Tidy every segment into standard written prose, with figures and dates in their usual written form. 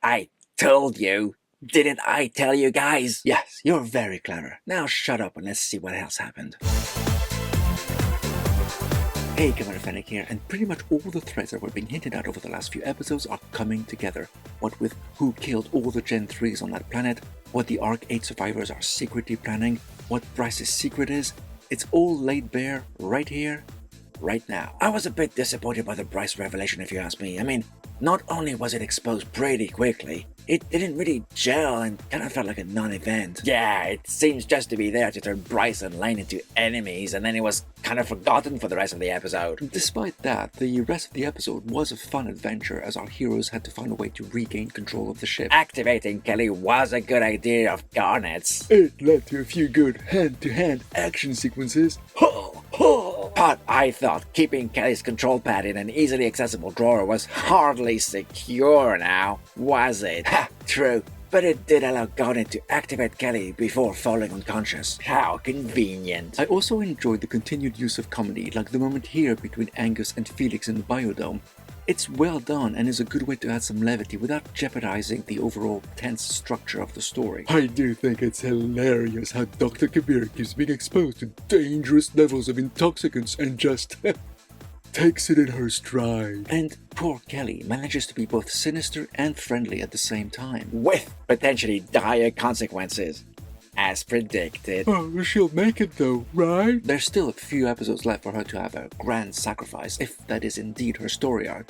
I told you. Didn't I tell you guys? Yes, you're very clever. Now shut up and let's see what else happened. Hey, Commander Fennec here, and pretty much all the threads that were being hinted at over the last few episodes are coming together. What with who killed all the Gen 3s on that planet, what the Arc 8 survivors are secretly planning, what Bryce's secret is, it's all laid bare right here, right now. I was a bit disappointed by the Bryce revelation if you ask me. I mean, not only was it exposed pretty quickly, it didn't really gel and kind of felt like a non-event. Yeah, it seems just to be there to turn Bryce and Lane into enemies, and then it was kind of forgotten for the rest of the episode. Despite that, the rest of the episode was a fun adventure as our heroes had to find a way to regain control of the ship. Activating Kelly was a good idea of Garnet's. It led to a few good hand-to-hand action sequences. But I thought keeping Kelly's control pad in an easily accessible drawer was hardly secure now, was it? Ha, true. But it did allow Garnet to activate Kelly before falling unconscious. How convenient. I also enjoyed the continued use of comedy, like the moment here between Angus and Felix in the biodome. It's well done and is a good way to add some levity without jeopardizing the overall tense structure of the story. I do think it's hilarious how Dr. Kabir keeps being exposed to dangerous levels of intoxicants and just takes it in her stride. And poor Kelly manages to be both sinister and friendly at the same time. With potentially dire consequences. As predicted. Oh, she'll make it though, right? There's still a few episodes left for her to have a grand sacrifice, if that is indeed her story arc.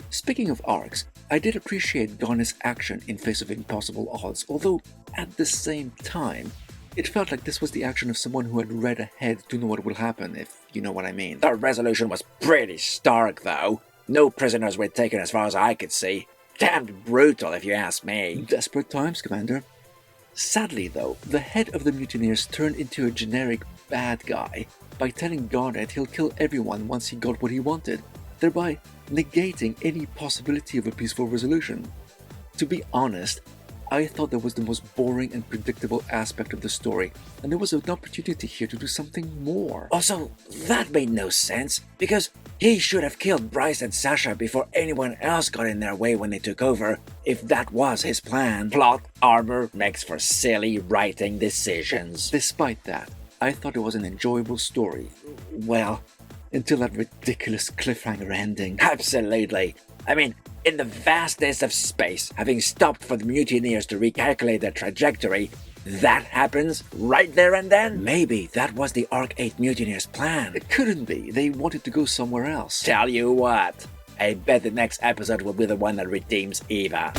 Speaking of arcs, I did appreciate Garnet's action in face of impossible odds, although at the same time, it felt like this was the action of someone who had read ahead to know what will happen, if you know what I mean. The resolution was pretty stark though. No prisoners were taken as far as I could see. Damned brutal if you ask me. Desperate times, Commander. Sadly though, the head of the mutineers turned into a generic bad guy by telling Garnet he'll kill everyone once he got what he wanted, thereby negating any possibility of a peaceful resolution. To be honest, I thought that was the most boring and predictable aspect of the story, and there was an opportunity here to do something more. Also, that made no sense, because he should have killed Bryce and Sasha before anyone else got in their way when they took over, if that was his plan. Plot armor makes for silly writing decisions. Despite that, I thought it was an enjoyable story. Well, until that ridiculous cliffhanger ending. Absolutely. I mean, in the vastness of space, having stopped for the mutineers to recalculate their trajectory, that happens right there and then? Maybe that was the Arc 8 mutineers' plan. It couldn't be. They wanted to go somewhere else. Tell you what, I bet the next episode will be the one that redeems Eva.